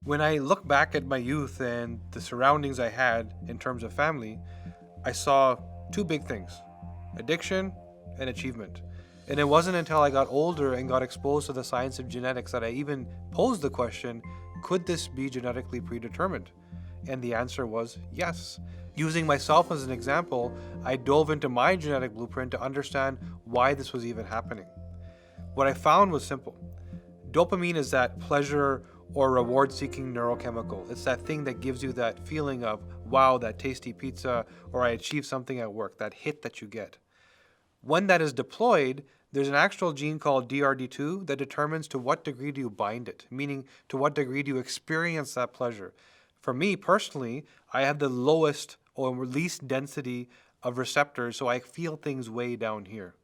When I look back at my youth and the surroundings I had in terms of family, I saw two big things: addiction and achievement. And it wasn't until I got older and got exposed to the science of genetics that I even posed the question, could this be genetically predetermined? And the answer was yes. Using myself as an example, I dove into my genetic blueprint to understand why this was even happening. What I found was simple. Dopamine is that pleasure or reward seeking neurochemical. It's that thing that gives you that feeling of, wow, that tasty pizza, or I achieved something at work, that hit that you get. When that is deployed, there's an actual gene called DRD2 that determines to what degree do you bind it, meaning to what degree do you experience that pleasure. For me personally, I have the lowest or least density of receptors, so I feel things way down here.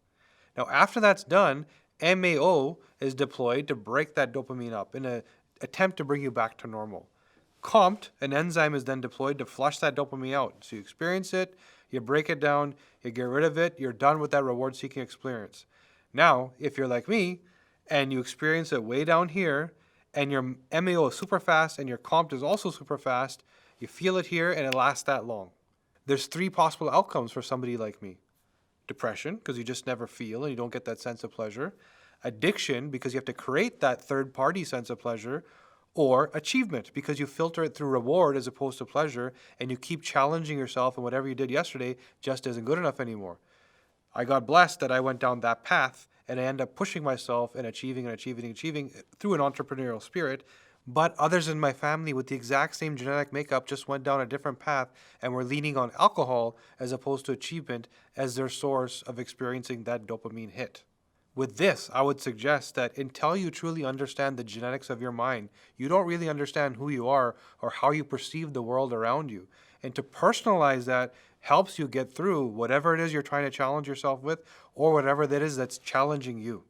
Now, after that's done, MAO is deployed to break that dopamine up in an attempt to bring you back to normal. COMT, an enzyme, is then deployed to flush that dopamine out. So you experience it, you break it down, you get rid of it, you're done with that reward seeking experience. Now, if you're like me and you experience it way down here, and your MAO is super fast and your COMT is also super fast, you feel it here and it lasts that long. There's three possible outcomes for somebody like me: depression, because you just never feel and you don't get that sense of pleasure; addiction, because you have to create that third party sense of pleasure; or achievement, because you filter it through reward as opposed to pleasure, and you keep challenging yourself, and whatever you did yesterday just isn't good enough anymore. I got blessed that I went down that path and I end up pushing myself and achieving and achieving and achieving through an entrepreneurial spirit. But others in my family with the exact same genetic makeup just went down a different path and were leaning on alcohol as opposed to achievement as their source of experiencing that dopamine hit. With this, I would suggest that until you truly understand the genetics of your mind, you don't really understand who you are or how you perceive the world around you. And to personalize that helps you get through whatever it is you're trying to challenge yourself with, or whatever that is that's challenging you.